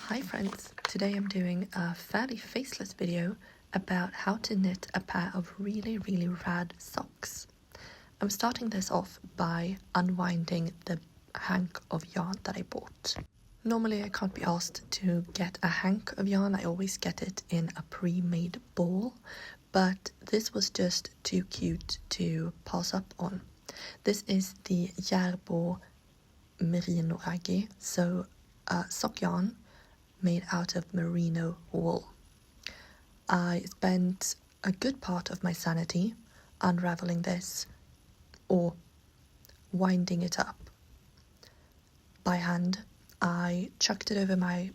Hi friends, today I'm doing a fairly faceless video about how to knit a pair of really rad socks. I'm starting this off by unwinding the hank of yarn that I bought. Normally I can't be asked to get a hank of yarn, I always get it in a pre-made ball, but this was just too cute to pass up on. This is the Järbo Merino Raggi, so sock yarn made out of merino wool. I spent a good part of my sanity unraveling this or winding it up by hand. I chucked it over my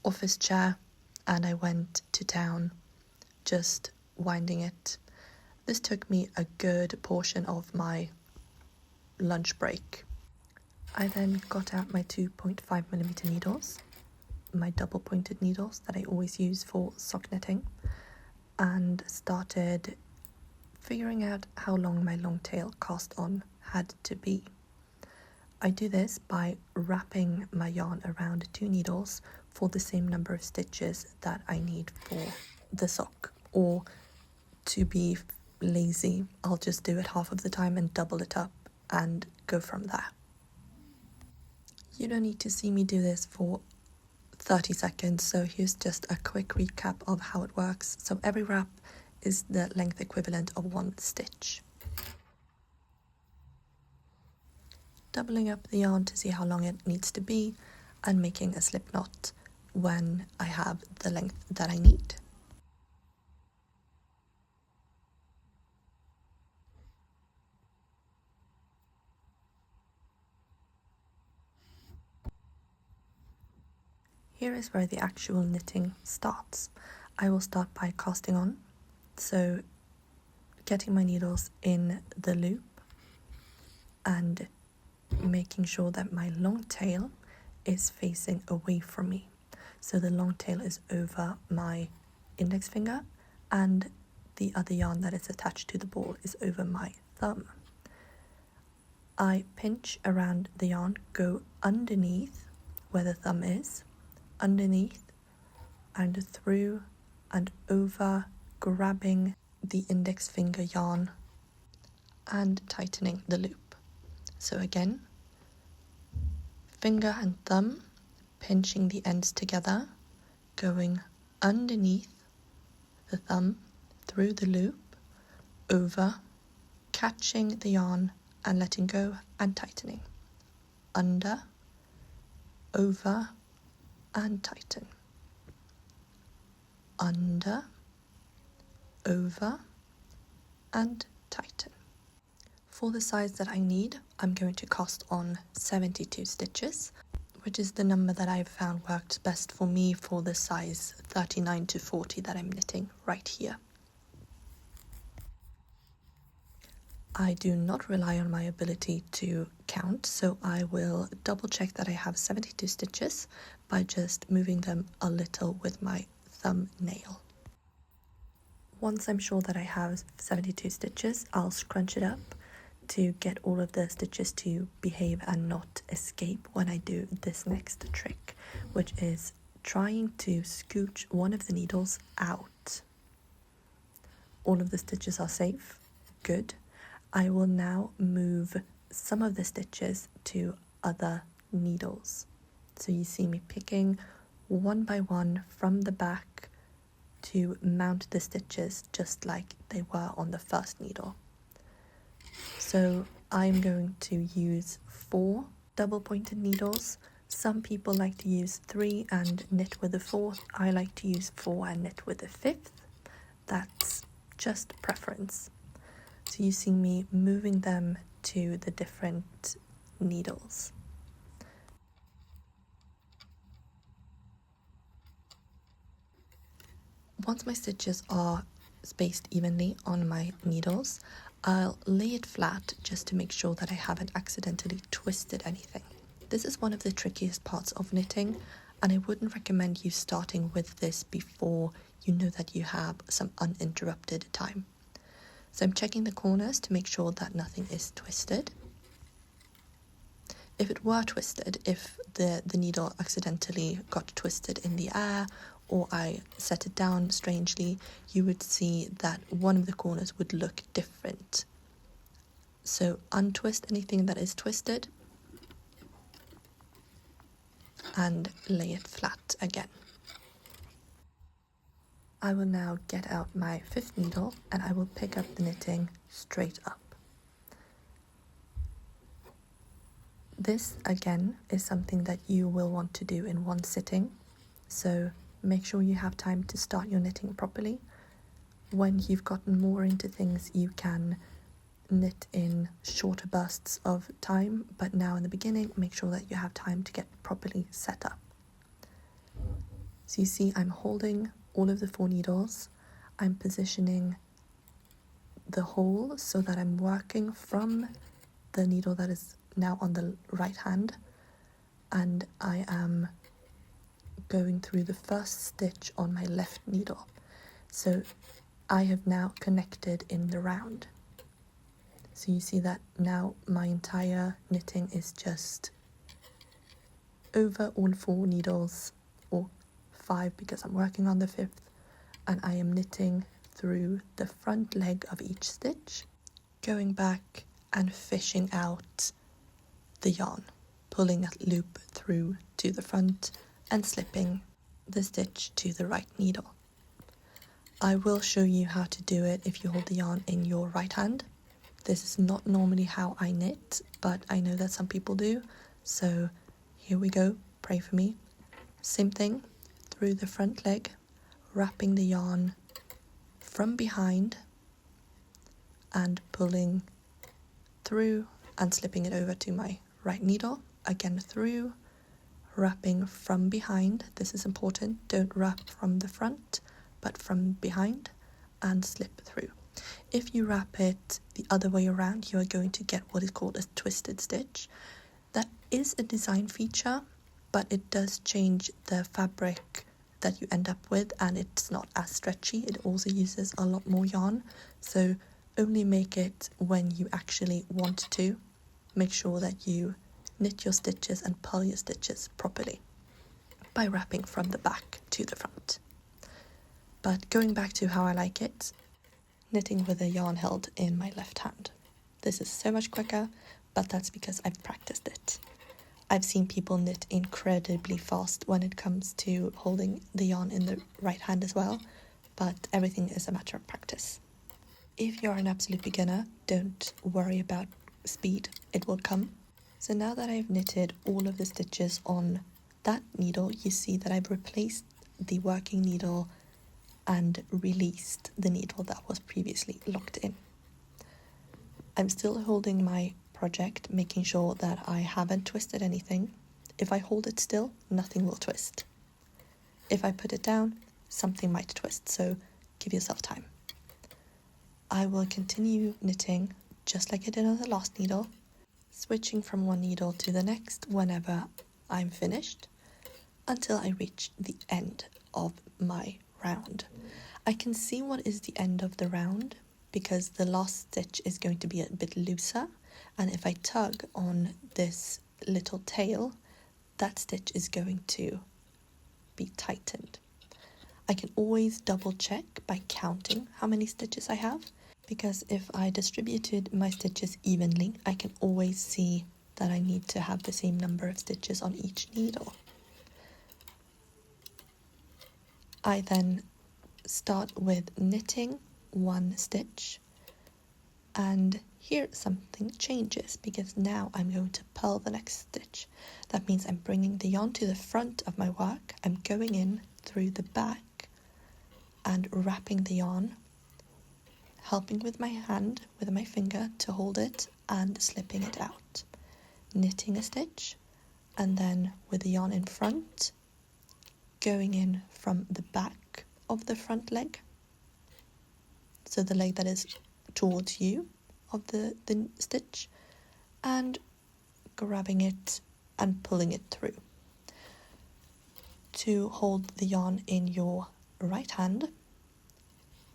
office chair and I went to town just winding it. This took me a good portion of my lunch break. I then got out my 2.5mm needles, my double pointed needles that I always use for sock knitting, and started figuring out how long my long tail cast on had to be. I do this by wrapping my yarn around 2 needles for the same number of stitches that I need for the sock, or to be lazy, I'll just do it half of the time and double it up and go from there. You don't need to see me do this for 30 seconds, so here's just a quick recap of how it works. So every wrap is the length equivalent of 1 stitch. Doubling up the yarn to see how long it needs to be and making a slip knot when I have the length that I need. Here is where the actual knitting starts. I will start by casting on, so getting my needles in the loop and making sure that my long tail is facing away from me. So the long tail is over my index finger and the other yarn that is attached to the ball is over my thumb. I pinch around the yarn, go underneath where the thumb is, underneath and through and over, grabbing the index finger yarn and tightening the loop. So again, finger and thumb, pinching the ends together, going underneath the thumb, through the loop, over, catching the yarn and letting go and tightening. Under, over, and tighten. Under, over, and tighten. For the size that I need, I'm going to cast on 72 stitches, which is the number that I've found worked best for me for the size 39 to 40 that I'm knitting right here. I do not rely on my ability to count, so I will double check that I have 72 stitches by just moving them a little with my thumbnail. Once I'm sure that I have 72 stitches, I'll scrunch it up to get all of the stitches to behave and not escape when I do this next trick, which is trying to scooch one of the needles out. All of the stitches are safe, good. I will now move some of the stitches to other needles. So you see me picking one by one from the back to mount the stitches just like they were on the first needle. So I'm going to use 4 double pointed needles. Some people like to use 3 and knit with the 4th. I like to use 4 and knit with the 5th. That's just preference. So you see me moving them to the different needles. Once my stitches are spaced evenly on my needles, I'll lay it flat just to make sure that I haven't accidentally twisted anything. This is one of the trickiest parts of knitting, and I wouldn't recommend you starting with this before you know that you have some uninterrupted time. So I'm checking the corners to make sure that nothing is twisted. If it were twisted, if the needle accidentally got twisted in the air, or I set it down strangely, you would see that one of the corners would look different. So untwist anything that is twisted and lay it flat again. I will now get out my 5th needle and I will pick up the knitting straight up. This again is something that you will want to do in one sitting, so make sure you have time to start your knitting properly. When you've gotten more into things, you can knit in shorter bursts of time, but now in the beginning, make sure that you have time to get properly set up. So you see I'm holding all of the 4 needles. I'm positioning the hole so that I'm working from the needle that is now on the right hand, and I am going through the first stitch on my left needle. So I have now connected in the round. So you see that now my entire knitting is just over all 4 needles, or 5 because I'm working on the 5th, and I am knitting through the front leg of each stitch, going back and fishing out the yarn, pulling that loop through to the front and slipping the stitch to the right needle. I will show you how to do it if you hold the yarn in your right hand. This is not normally how I knit, but I know that some people do, so here we go, pray for me. Same thing, through the front leg, wrapping the yarn from behind and pulling through and slipping it over to my right needle, again through, wrapping from behind. This is important, don't wrap from the front but from behind, and slip through. If you wrap it the other way around, you are going to get what is called a twisted stitch. That is a design feature, but it does change the fabric that you end up with, and it's not as stretchy. It also uses a lot more yarn, so only make it when you actually want to. Make sure that you knit your stitches and purl your stitches properly by wrapping from the back to the front. But going back to how I like it, knitting with a yarn held in my left hand. This is so much quicker, but that's because I've practiced it. I've seen people knit incredibly fast when it comes to holding the yarn in the right hand as well, but everything is a matter of practice. If you're an absolute beginner, don't worry about speed, it will come. So now that I've knitted all of the stitches on that needle, you see that I've replaced the working needle and released the needle that was previously locked in. I'm still holding my project, making sure that I haven't twisted anything. If I hold it still, nothing will twist. If I put it down, something might twist, so give yourself time. I will continue knitting just like I did on the last needle, switching from one needle to the next whenever I'm finished, until I reach the end of my round. I can see what is the end of the round because the last stitch is going to be a bit looser, and if I tug on this little tail, that stitch is going to be tightened. I can always double check by counting how many stitches I have, because if I distributed my stitches evenly, I can always see that I need to have the same number of stitches on each needle. I then start with knitting one stitch, and here something changes because now I'm going to purl the next stitch. That means I'm bringing the yarn to the front of my work, I'm going in through the back and wrapping the yarn, helping with my hand, with my finger to hold it and slipping it out, knitting a stitch, and then with the yarn in front, going in from the back of the front leg, so the leg that is towards you of the stitch, and grabbing it and pulling it through. To hold the yarn in your right hand,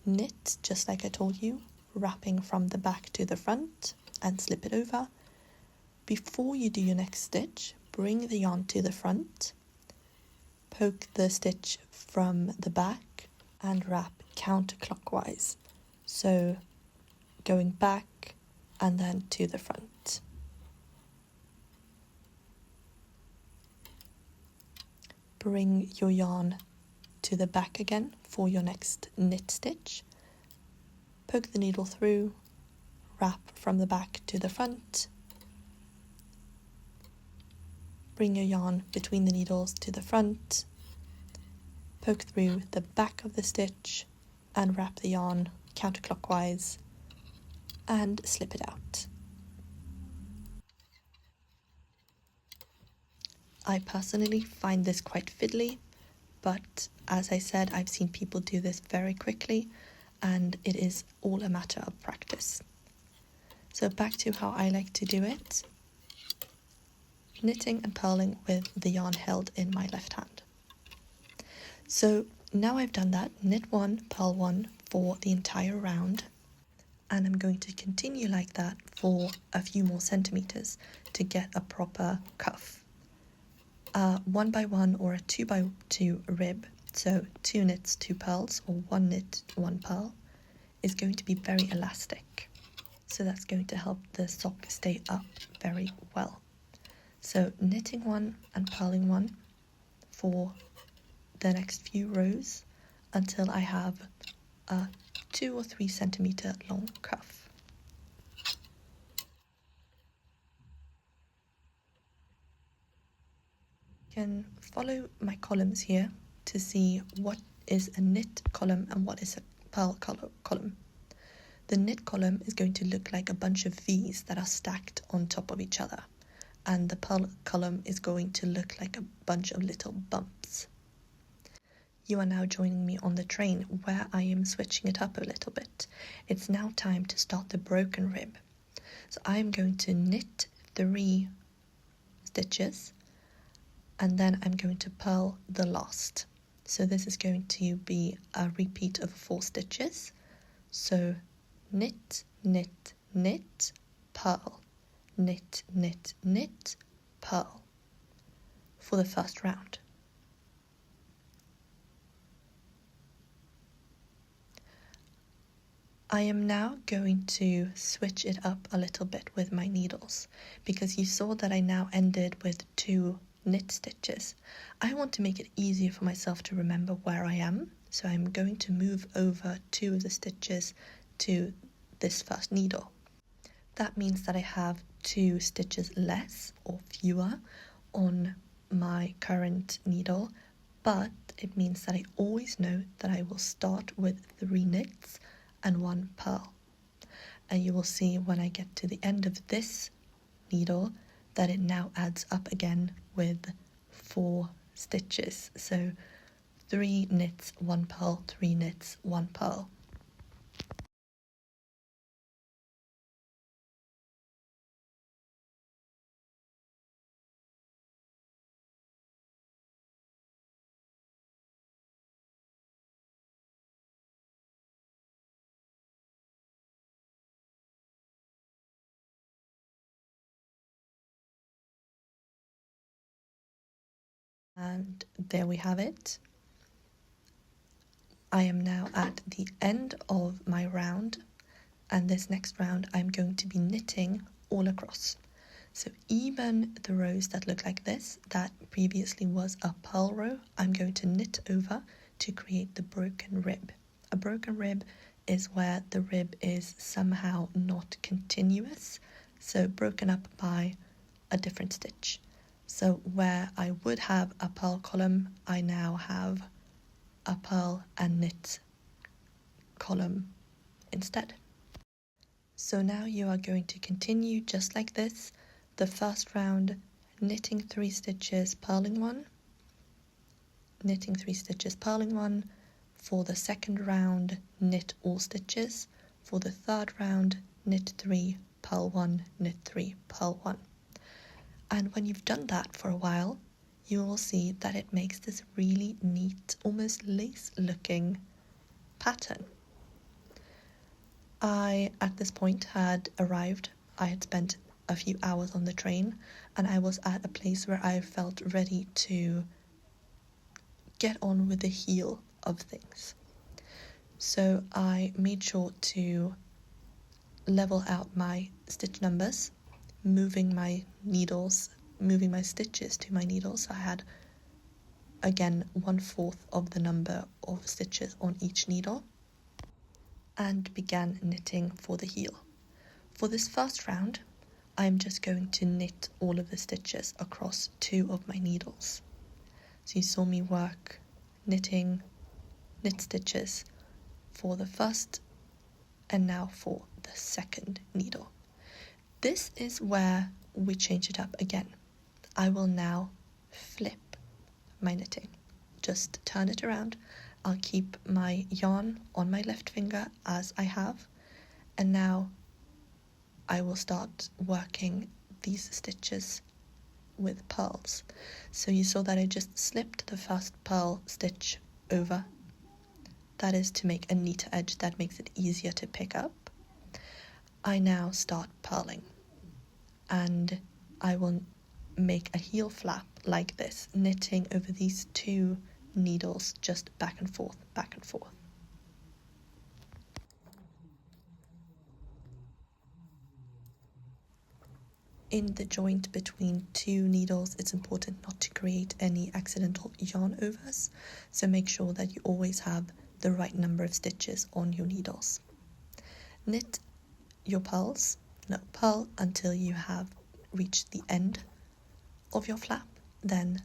knit just like I told you, wrapping from the back to the front and slip it over. Before you do your next stitch, bring the yarn to the front, poke the stitch from the back and wrap counterclockwise, so going back and then to the front. Bring your yarn to the back again for your next knit stitch, poke the needle through, wrap from the back to the front, bring your yarn between the needles to the front, poke through the back of the stitch and wrap the yarn counterclockwise and slip it out. I personally find this quite fiddly, but as I said, I've seen people do this very quickly and it is all a matter of practice. So back to how I like to do it. Knitting and purling with the yarn held in my left hand. So now I've done that, knit one, purl one for the entire round, and I'm going to continue like that for a few more centimeters to get a proper cuff. 1 by 1 or a 2 by 2 rib, so 2 knits, 2 purls, or 1 knit, 1 purl, is going to be very elastic. So that's going to help the sock stay up very well. So knitting one and purling one for the next few rows until I have a 2 or 3 centimeter long cuff. You can follow my columns here to see what is a knit column and what is a purl column. The knit column is going to look like a bunch of V's that are stacked on top of each other, and the purl column is going to look like a bunch of little bumps. You are now joining me on the train where I am switching it up a little bit. It's now time to start the broken rib. So I am going to knit 3 stitches and then I'm going to purl the last. So this is going to be a repeat of 4 stitches. So knit, knit, knit, purl, knit, knit, knit, purl for the first round. I am now going to switch it up a little bit with my needles because you saw that I now ended with 2 knit stitches. I want to make it easier for myself to remember where I am, so I'm going to move over 2 of the stitches to this first needle. That means that I have 2 stitches less or fewer on my current needle, but it means that I always know that I will start with 3 knits and 1 purl. And you will see when I get to the end of this needle that it now adds up again with 4 stitches. So 3 knits, 1 purl, 3 knits, 1 purl. And there we have it. I am now at the end of my round, and this next round I'm going to be knitting all across. So even the rows that look like this, that previously was a purl row, I'm going to knit over to create the broken rib. A broken rib is where the rib is somehow not continuous, so broken up by a different stitch. So where I would have a purl column, I now have a purl and knit column instead. So now you are going to continue just like this. The first round, knitting 3 stitches, purling 1, knitting 3 stitches, purling 1. For the second round, knit all stitches. For the third round, knit 3, purl 1, knit 3, purl 1. And when you've done that for a while, you will see that it makes this really neat, almost lace-looking pattern. I, at this point, had arrived. I had spent a few hours on the train, and I was at a place where I felt ready to get on with the heel of things. So I made sure to level out my stitch numbers, moving my stitches to my needles. So I had, again, 1/4 of the number of stitches on each needle, and began knitting for the heel. For this first round, I'm just going to knit all of the stitches across 2 of my needles. So you saw me work knit stitches for the first and now for the second needle. This is where we change it up again. I will now flip my knitting. Just turn it around. I'll keep my yarn on my left finger as I have, and now I will start working these stitches with purls. So you saw that I just slipped the first purl stitch over. That is to make a neater edge that makes it easier to pick up. I now start purling, and I will make a heel flap like this, knitting over these 2 needles just back and forth, back and forth. In the joint between 2 needles, it's important not to create any accidental yarn overs, so make sure that you always have the right number of stitches on your needles. Knit your purl until you have reached the end of your flap, then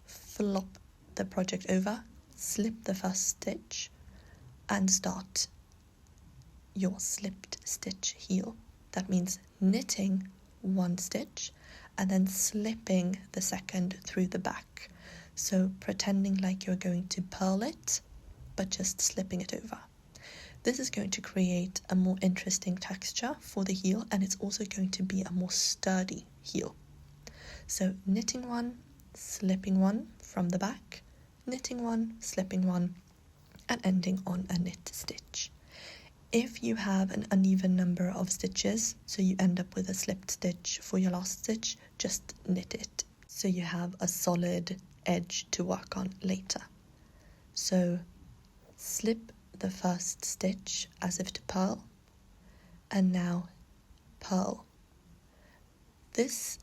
flop the project over, slip the first stitch, and start your slipped stitch heel. That means knitting 1 stitch and then slipping the second through the back. So pretending like you're going to purl it, but just slipping it over. This is going to create a more interesting texture for the heel, and it's also going to be a more sturdy heel. So knitting 1, slipping 1 from the back, knitting 1, slipping 1, and ending on a knit stitch. If you have an uneven number of stitches, so you end up with a slipped stitch for your last stitch, just knit it so you have a solid edge to work on later. So slip the first stitch as if to purl, and now purl. This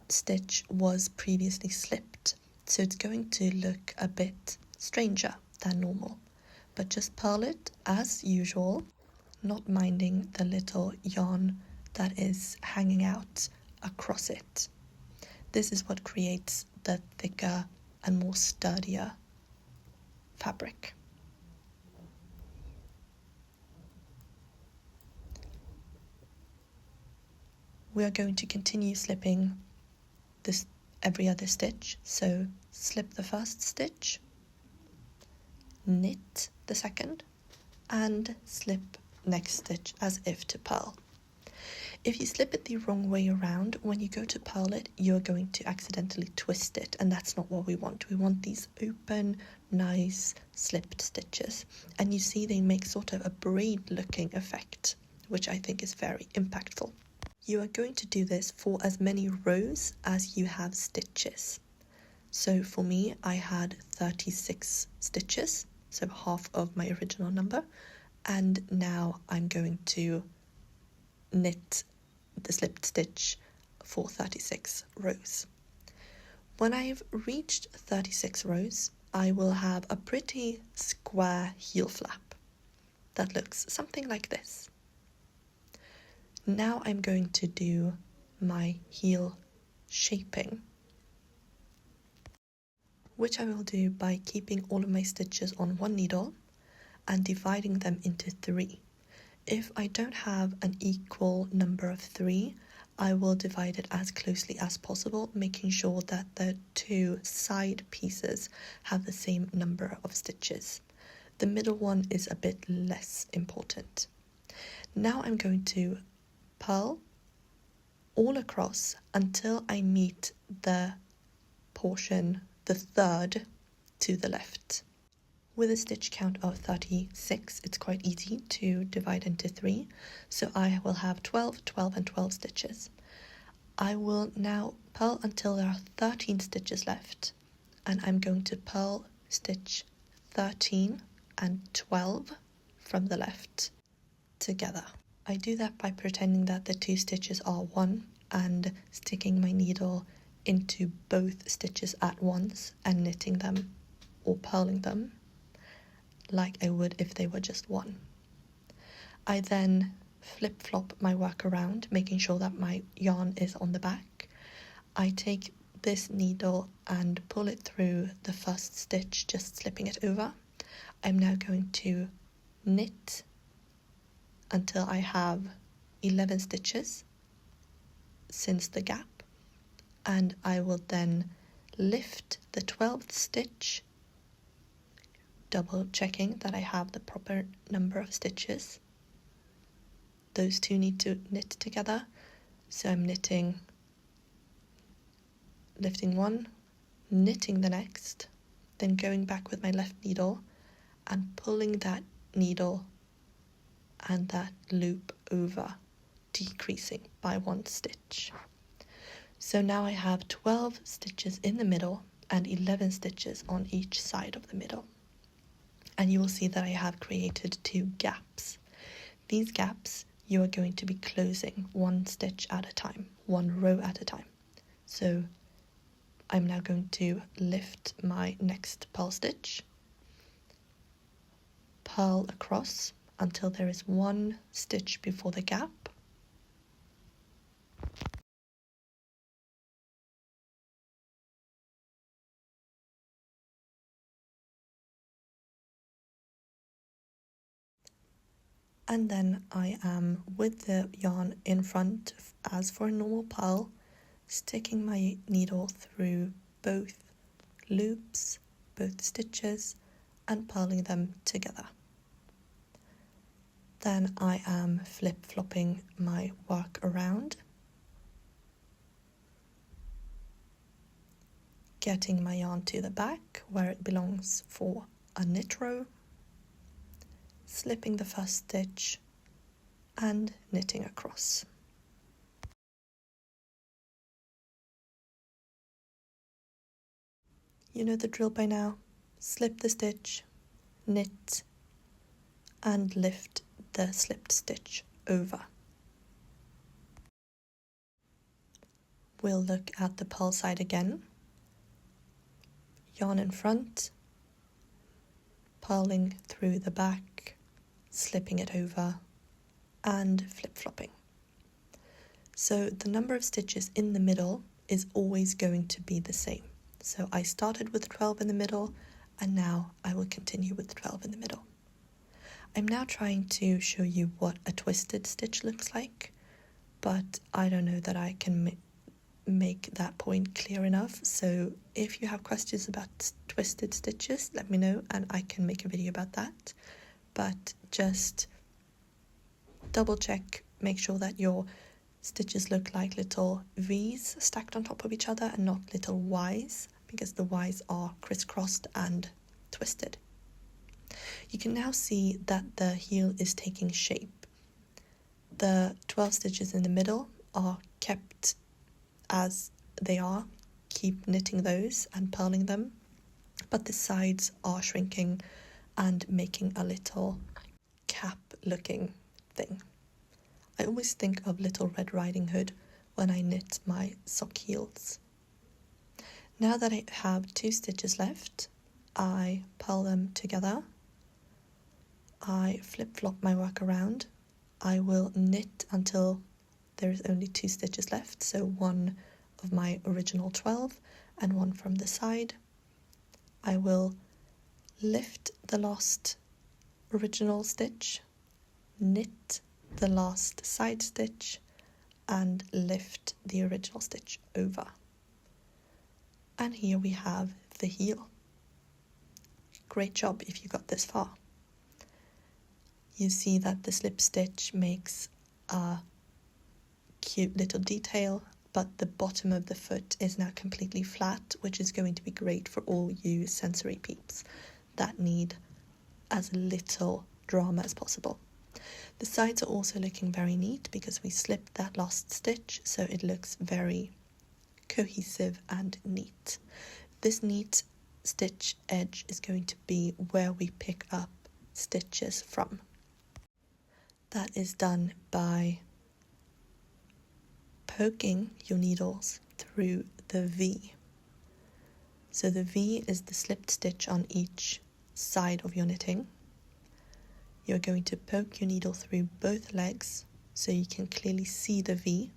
stitch was previously slipped, so it's going to look a bit stranger than normal, but just purl it as usual, not minding the little yarn that is hanging out across it. This is what creates the thicker and more sturdier fabric. We are going to continue slipping this every other stitch, so slip the first stitch, knit the second, and slip next stitch as if to purl. If you slip it the wrong way around, when you go to purl it, you're going to accidentally twist it, and that's not what we want. We want these open, nice, slipped stitches. And you see they make sort of a braid-looking effect, which I think is very impactful. You are going to do this for as many rows as you have stitches. So for me, I had 36 stitches, so half of my original number, and now I'm going to knit the slipped stitch for 36 rows. When I've reached 36 rows, I will have a pretty square heel flap that looks something like this. Now I'm going to do my heel shaping, which I will do by keeping all of my stitches on 1 needle and dividing them into 3. If I don't have an equal number of 3, I will divide it as closely as possible, making sure that the 2 side pieces have the same number of stitches. The middle one is a bit less important. Now I'm going to purl all across until I meet the portion, the third to the left. With a stitch count of 36, it's quite easy to divide into 3, so I will have 12, 12 and 12 stitches. I will now purl until there are 13 stitches left, and I'm going to purl stitch 13 and 12 from the left together. I do that by pretending that the 2 stitches are one and sticking my needle into both stitches at once and knitting them or purling them like I would if they were just one. I then flip-flop my work around, making sure that my yarn is on the back. I take this needle and pull it through the first stitch, just slipping it over. I'm now going to knit until I have 11 stitches since the gap, and I will then lift the 12th stitch, double checking that I have the proper number of stitches. Those two need to knit together, so I'm lifting one, knitting the next, then going back with my left needle and pulling that needle and that loop over, decreasing by 1 stitch. So now I have 12 stitches in the middle and 11 stitches on each side of the middle. And you will see that I have created 2 gaps. These gaps you are going to be closing 1 stitch at a time, 1 row at a time. So I'm now going to lift my next purl stitch, purl across until there is 1 stitch before the gap, and then I am, with the yarn in front as for a normal purl, sticking my needle through both loops, both stitches, and purling them together. Then I am flip-flopping my work around, getting my yarn to the back where it belongs for a knit row, slipping the first stitch and knitting across. You know the drill by now. Slip the stitch, knit, and lift the slipped stitch over. We'll look at the purl side again. Yarn in front, purling through the back, slipping it over, and flip-flopping. So the number of stitches in the middle is always going to be the same. So I started with 12 in the middle, and now I will continue with 12 in the middle. I'm now trying to show you what a twisted stitch looks like, but I don't know that I can make that point clear enough. So if you have questions about twisted stitches, let me know and I can make a video about that. But just double check, make sure that your stitches look like little V's stacked on top of each other and not little Y's, because the Y's are crisscrossed and twisted. You can now see that the heel is taking shape. The 12 stitches in the middle are kept as they are, keep knitting those and purling them, but the sides are shrinking and making a little cap looking thing. I always think of Little Red Riding Hood when I knit my sock heels. Now that I have 2 stitches left, I purl them together. I flip-flop my work around. I will knit until there is only 2 stitches left, so 1 of my original 12 and 1 from the side. I will lift the last original stitch, knit the last side stitch, and lift the original stitch over. And here we have the heel. Great job if you got this far. You see that the slip stitch makes a cute little detail, but the bottom of the foot is now completely flat, which is going to be great for all you sensory peeps that need as little drama as possible. The sides are also looking very neat because we slipped that last stitch, so it looks very cohesive and neat. This neat stitch edge is going to be where we pick up stitches from. That is done by poking your needles through the V. So the V is the slipped stitch on each side of your knitting. You're going to poke your needle through both legs so you can clearly see the V,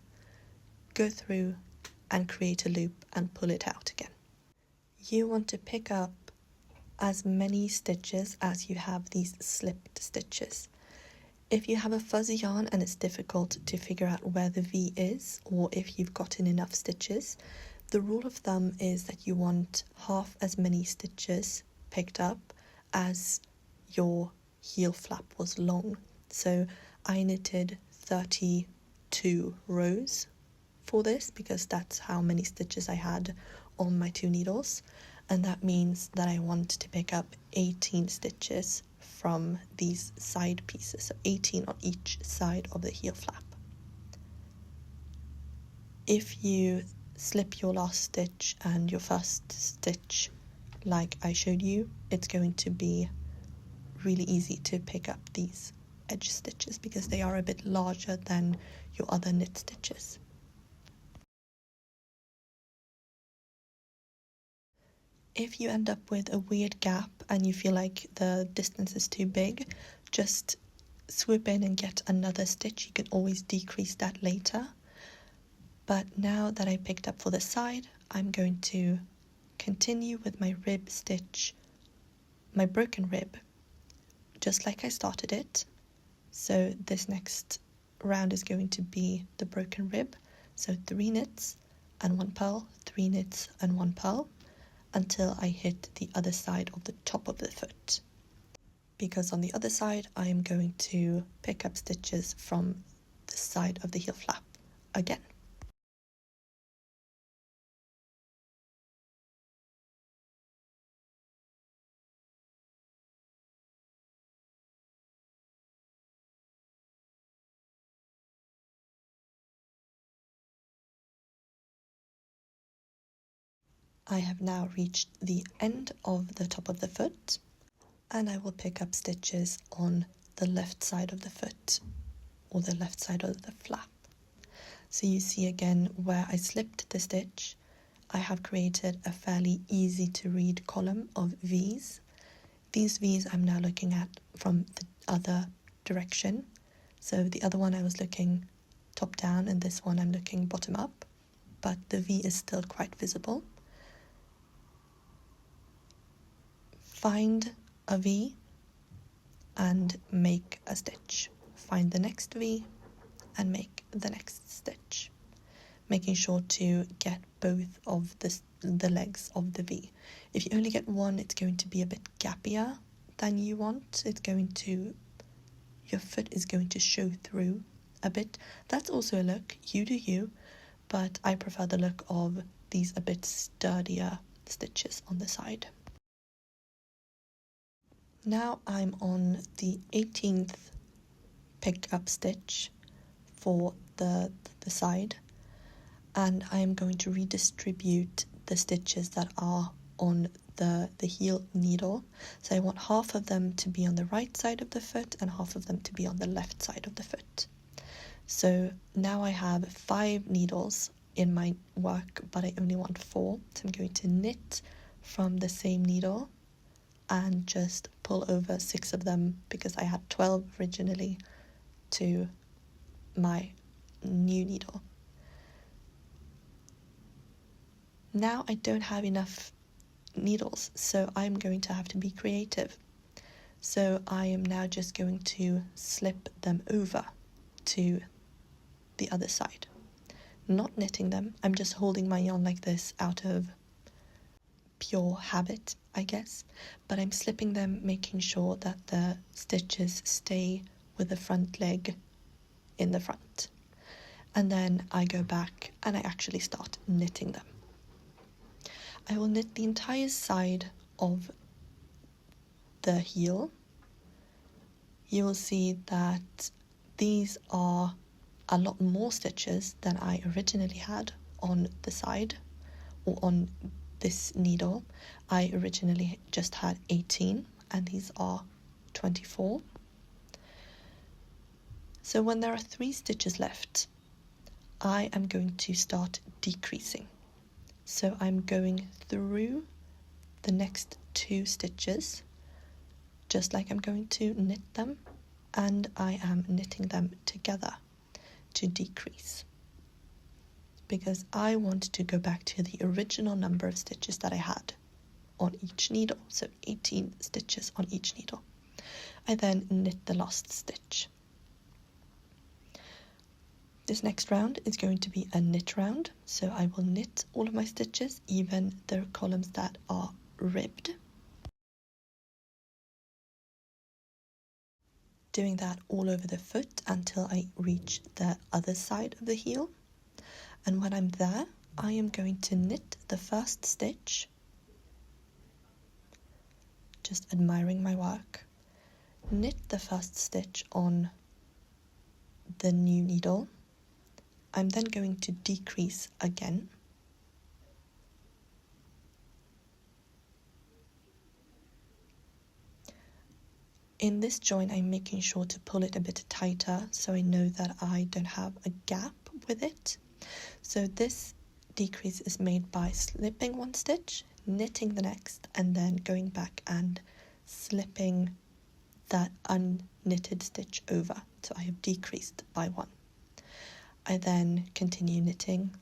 go through and create a loop and pull it out again. You want to pick up as many stitches as you have these slipped stitches. If you have a fuzzy yarn and it's difficult to figure out where the V is, or if you've gotten enough stitches, the rule of thumb is that you want half as many stitches picked up as your heel flap was long. So I knitted 32 rows for this because that's how many stitches I had on my 2 needles, and that means that I want to pick up 18 stitches from these side pieces, so 18 on each side of the heel flap. If you slip your last stitch and your first stitch like I showed you, it's going to be really easy to pick up these edge stitches because they are a bit larger than your other knit stitches. If you end up with a weird gap and you feel like the distance is too big, just swoop in and get another stitch. You can always decrease that later. But now that I picked up for the side, I'm going to continue with my rib stitch, my broken rib, just like I started it. So this next round is going to be the broken rib. So 3 knits and 1 purl, 3 knits and 1 purl, until I hit the other side of the top of the foot. Because on the other side, I am going to pick up stitches from the side of the heel flap again. I have now reached the end of the top of the foot, and I will pick up stitches on the left side of the foot, or the left side of the flap. So you see again where I slipped the stitch, I have created a fairly easy to read column of V's. These V's I'm now looking at from the other direction. So the other one I was looking top down, and this one I'm looking bottom up, but the V is still quite visible. Find a V and make a stitch. Find the next V and make the next stitch, making sure to get both of the legs of the V. If you only get one, it's going to be a bit gappier than you want. Your foot is going to show through a bit. That's also a look, you do you, but I prefer the look of these a bit sturdier stitches on the side. Now I'm on the 18th pick up stitch for the side, and I am going to redistribute the stitches that are on the heel needle. So I want half of them to be on the right side of the foot and half of them to be on the left side of the foot. So now I have 5 needles in my work, but I only want 4. So I'm going to knit from the same needle and just pull over 6 of them because I had 12 originally to my new needle. Now I don't have enough needles, so I'm going to have to be creative. So I am now just going to slip them over to the other side. Not knitting them, I'm just holding my yarn like this out of pure habit, I guess, but I'm slipping them, making sure that the stitches stay with the front leg in the front. And then I go back and I actually start knitting them. I will knit the entire side of the heel you will see that these are a lot more stitches than I originally had on the side or on this needle. I originally just had 18 and these are 24. So when there are 3 stitches left, I am going to start decreasing. So I'm going through the next 2 stitches, just like I'm going to knit them, and I am knitting them together to decrease, because I want to go back to the original number of stitches that I had on each needle, so 18 stitches on each needle. I then knit the last stitch. This next round is going to be a knit round, so I will knit all of my stitches, even the columns that are ribbed. Doing that all over the foot until I reach the other side of the heel. And when I'm there, I am going to knit the first stitch, just admiring my work. Knit the first stitch on the new needle. I'm then going to decrease again. In this join, I'm making sure to pull it a bit tighter so I know that I don't have a gap with it. So this decrease is made by slipping one stitch, knitting the next, and then going back and slipping that unknitted stitch over. So I have decreased by 1. I then continue knitting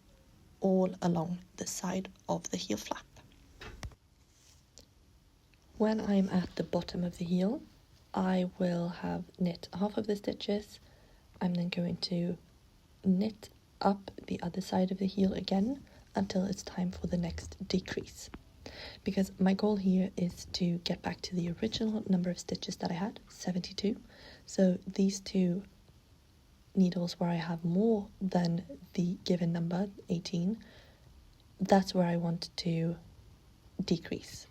all along the side of the heel flap. When I'm at the bottom of the heel, I will have knit half of the stitches. I'm then going to knit up the other side of the heel again until it's time for the next decrease. Because my goal here is to get back to the original number of stitches that I had, 72. So these 2 needles where I have more than the given number, 18, that's where I want to decrease.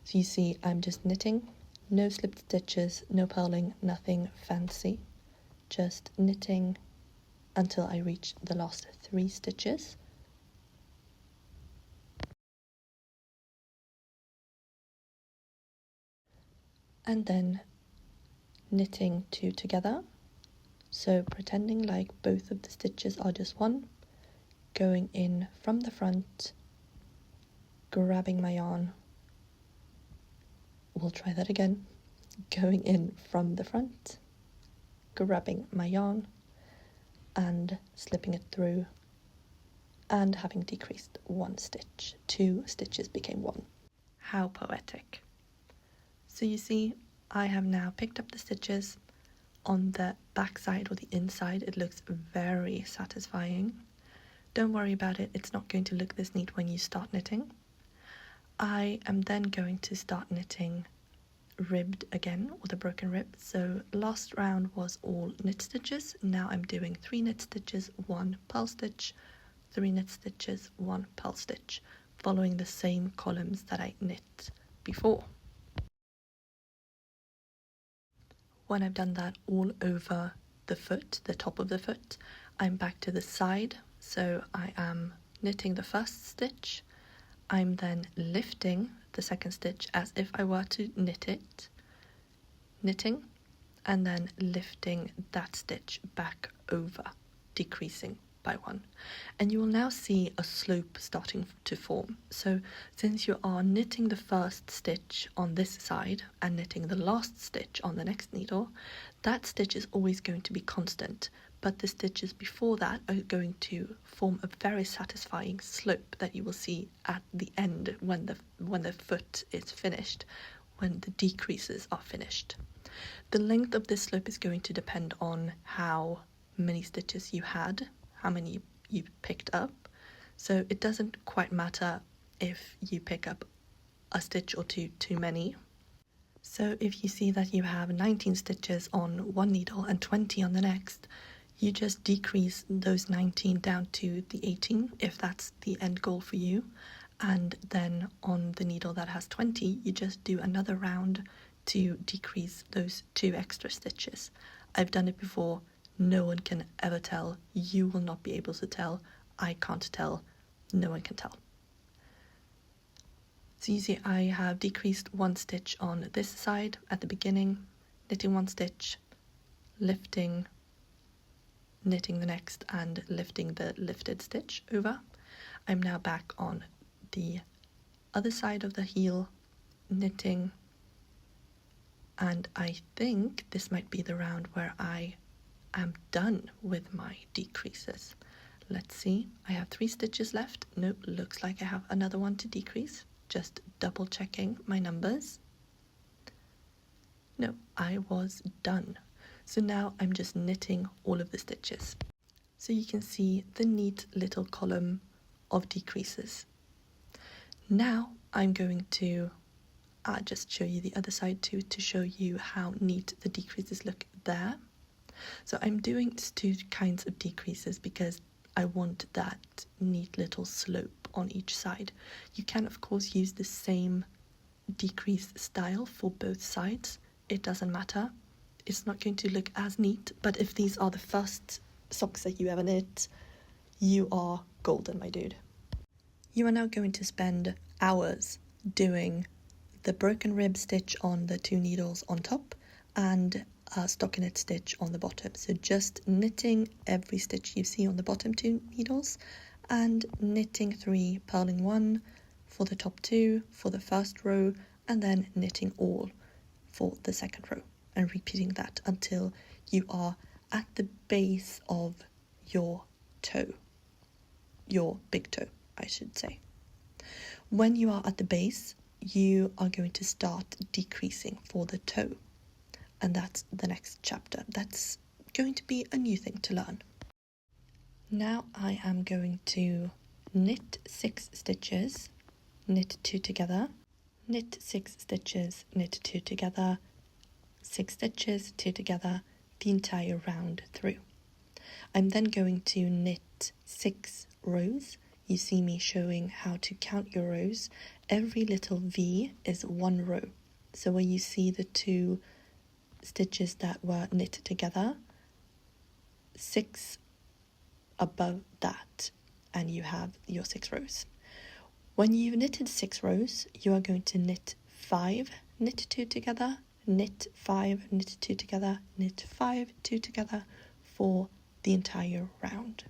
So you see, I'm just knitting, no slipped stitches, no purling, nothing fancy, just knitting until I reach the last 3 stitches. And then knitting 2 together. So pretending like both of the stitches are just one, going in from the front, grabbing my yarn. We'll try that again. Going in from the front, grabbing my yarn and slipping it through, and having decreased 1 stitch, 2 stitches became 1. How poetic. So you see, I have now picked up the stitches. On the back side or the inside, it looks very satisfying. Don't worry about it, it's not going to look this neat when you start knitting. I am then going to start knitting ribbed again, or the broken rib. So last round was all knit stitches. Now I'm doing 3 knit stitches, 1 purl stitch, 3 knit stitches, 1 purl stitch, following the same columns that I knit before. When I've done that all over the foot, the top of the foot, I'm back to the side. So I am knitting the first stitch. I'm then lifting the second stitch as if I were to knit it, knitting, and then lifting that stitch back over, decreasing by 1. And you will now see a slope starting to form. So since you are knitting the first stitch on this side and knitting the last stitch on the next needle, that stitch is always going to be constant, but the stitches before that are going to form a very satisfying slope that you will see at the end when the foot is finished, when the decreases are finished. The length of this slope is going to depend on how many stitches you had, how many you picked up. So it doesn't quite matter if you pick up a stitch or 2 too many. So if you see that you have 19 stitches on one needle and 20 on the next, you just decrease those 19 down to the 18 if that's the end goal for you. And then on the needle that has 20, you just do another round to decrease those 2 extra stitches. I've done it before. No one can ever tell. You will not be able to tell. I can't tell. No one can tell. So you see I have decreased 1 stitch on this side at the beginning, knitting 1 stitch, lifting, knitting the next and lifting the lifted stitch over. I'm now back on the other side of the heel, knitting, and I think this might be the round where I am done with my decreases. Let's see, I have 3 stitches left. Nope, looks like I have another one to decrease. Just double checking my numbers. No, I was done. So now I'm just knitting all of the stitches. So you can see the neat little column of decreases. Now I'm going to just show you the other side too, to show you how neat the decreases look there. So I'm doing 2 kinds of decreases because I want that neat little slope on each side. You can of course use the same decrease style for both sides. It doesn't matter. It's not going to look as neat, but if these are the first socks that you ever knit, you are golden, my dude. You are now going to spend hours doing the broken rib stitch on the 2 needles on top and a stockinette stitch on the bottom. So just knitting every stitch you see on the bottom 2 needles and knitting 3, purling 1 for the top 2 for the first row, and then knitting all for the second row, and repeating that until you are at the base of your toe, your big toe, I should say. When you are at the base, you are going to start decreasing for the toe, and that's the next chapter. That's going to be a new thing to learn. Now I am going to knit 6 stitches, knit 2 together, knit 6 stitches, knit 2 together, 6 stitches, 2 together, the entire round through. I'm then going to knit 6 rows. You see me showing how to count your rows. Every little V is 1 row. So where you see the 2 stitches that were knit together, 6 above that, and you have your 6 rows. When you've knitted 6 rows, you are going to knit 5, knit 2 together, knit 5, knit 2 together, knit 5, 2 together for the entire round.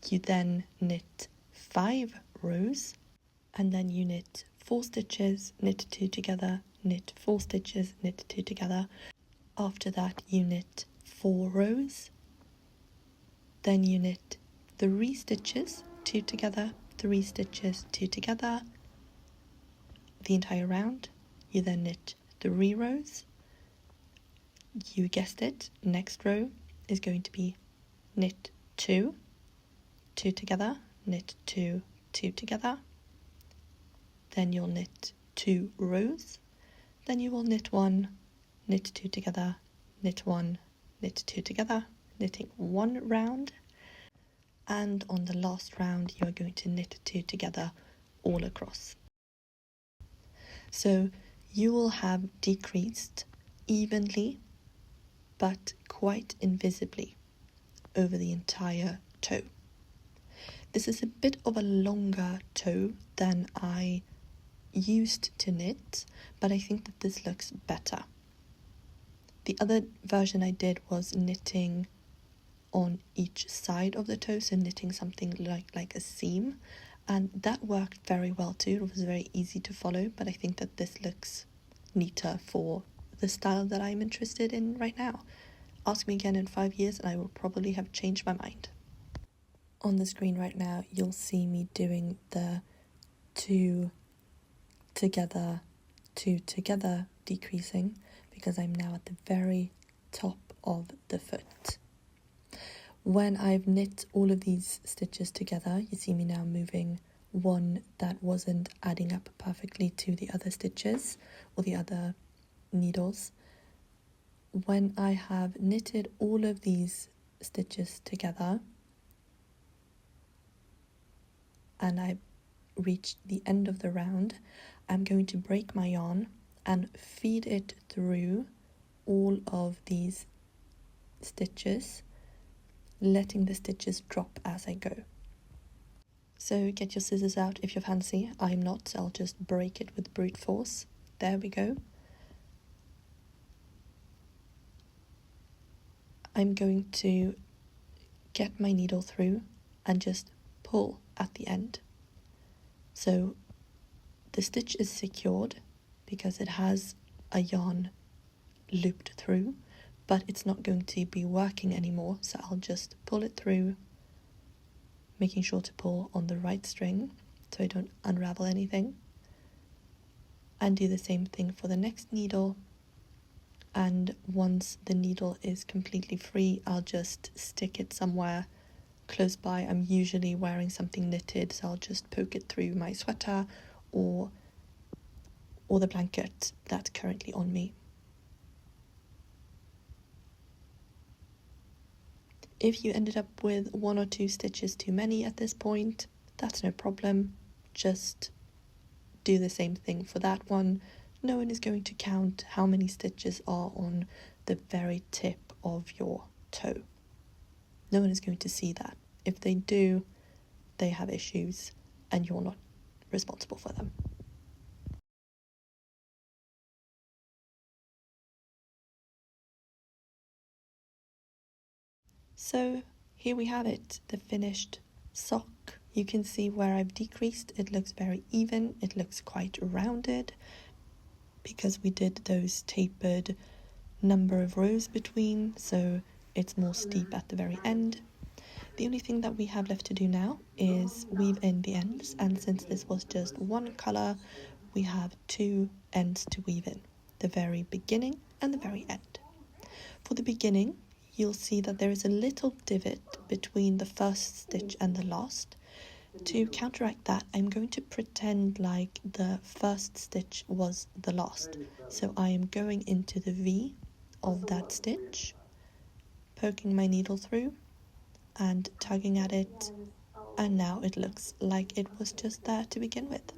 You then knit 5 rows, and then you knit 4 stitches, knit 2 together, knit 4 stitches, knit 2 together. After that you knit 4 rows, then you knit 3 stitches, 2 together, 3 stitches, 2 together, the entire round. You then knit 3 rows. You guessed it, next row is going to be knit 2, 2 together, knit 2, 2 together. Then you'll knit 2 rows. Then you will knit 1, knit 2 together, knit 1, knit 2 together, knitting 1 round. And on the last round you are going to knit 2 together all across. So you will have decreased evenly but quite invisibly over the entire toe. This is a bit of a longer toe than I used to knit, but I think that this looks better. The other version I did was knitting on each side of the toe, so knitting something like a seam, and that worked very well too. It was very easy to follow, but I think that this looks neater for the style that I'm interested in right now. Ask me again in 5 years and I will probably have changed my mind. On the screen right now you'll see me doing the 2 together, 2 together decreasing, because I'm now at the very top of the foot. When I've knit all of these stitches together, you see me now moving one that wasn't adding up perfectly to the other stitches or the other needles. When I have knitted all of these stitches together and I've reached the end of the round, I'm going to break my yarn and feed it through all of these stitches, letting the stitches drop as I go. So get your scissors out if you fancy. I'm not, so I'll just break it with brute force. There we go. I'm going to get my needle through and just pull at the end. So the stitch is secured because it has a yarn looped through, but it's not going to be working anymore, so I'll just pull it through, making sure to pull on the right string so I don't unravel anything, and do the same thing for the next needle. And once the needle is completely free, I'll just stick it somewhere close by. I'm usually wearing something knitted, so I'll just poke it through my sweater or the blanket that's currently on me. If you ended up with 1 or 2 stitches too many at this point, that's no problem. Just do the same thing for that one. No one is going to count how many stitches are on the very tip of your toe. No one is going to see that. If they do, they have issues and you're not responsible for them. So here we have it, the finished sock. You can see where I've decreased. It looks very even. It looks quite rounded because we did those tapered number of rows between, so it's more steep at the very end. The only thing that we have left to do now is weave in the ends, and since this was just one colour, we have 2 ends to weave in, the very beginning and the very end. For the beginning, you'll see that there is a little divot between the first stitch and the last. To counteract that, I'm going to pretend like the first stitch was the last. So I am going into the V of that stitch, poking my needle through and tugging at it, and now it looks like it was just there to begin with.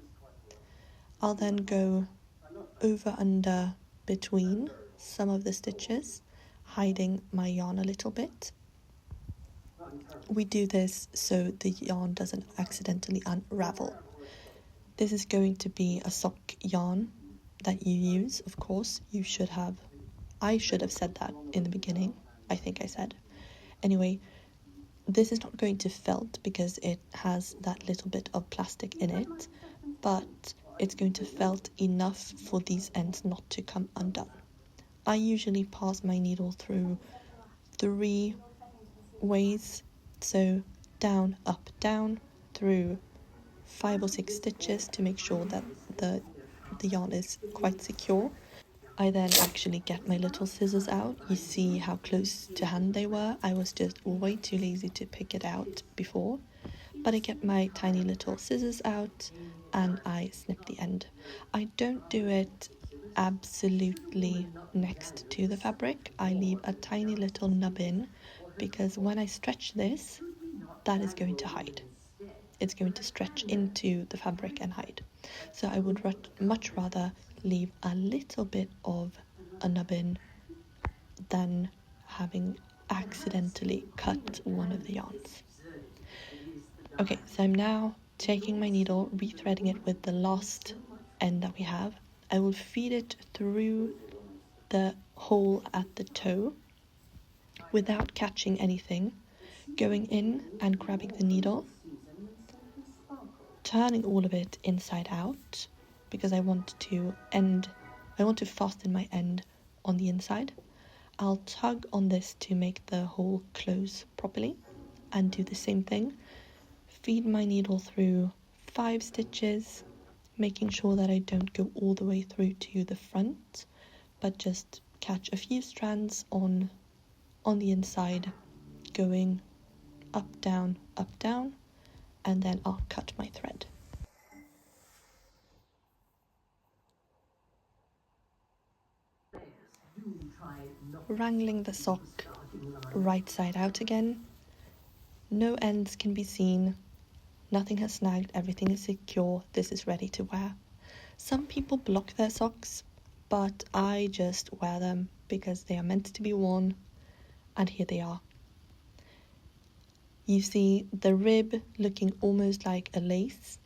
I'll then go over under between some of the stitches, hiding my yarn a little bit. We do this so the yarn doesn't accidentally unravel. This is going to be a sock yarn that you use, of course. I should have said that in the beginning, I think I said. Anyway, this is not going to felt because it has that little bit of plastic in it, but it's going to felt enough for these ends not to come undone. I usually pass my needle through 3 ways, so down, up, down, through 5 or 6 stitches to make sure that the yarn is quite secure. I then actually get my little scissors out. You see how close to hand they were. I was just way too lazy to pick it out before, but I get my tiny little scissors out and I snip the end. I don't do it absolutely next to the fabric. I leave a tiny little nubbin because when I stretch this, that is going to hide. It's going to stretch into the fabric and hide. So I would much rather leave a little bit of a nubbin than having accidentally cut one of the yarns. Okay, so I'm now taking my needle, rethreading it with the last end that we have. I will feed it through the hole at the toe without catching anything, going in and grabbing the needle, turning all of it inside out because I want to fasten my end on the inside. I'll tug on this to make the hole close properly and do the same thing. Feed my needle through 5 stitches, making sure that I don't go all the way through to the front, but just catch a few strands on the inside, going up, down, and then I'll cut my thread. Wrangling the sock right side out again. No ends can be seen. Nothing has snagged, everything is secure. This is ready to wear. Some people block their socks, but I just wear them because they are meant to be worn, and here they are. You see the rib looking almost like a lace,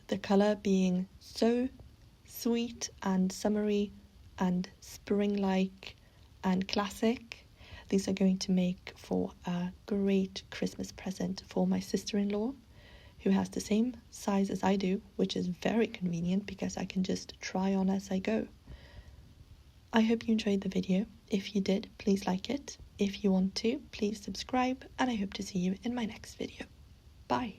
the colour being so sweet and summery and spring-like and classic. These are going to make for a great Christmas present for my sister-in-law, who has the same size as I do, which is very convenient because I can just try on as I go. I hope you enjoyed the video. If you did, please like it. If you want to, please subscribe, and I hope to see you in my next video. Bye!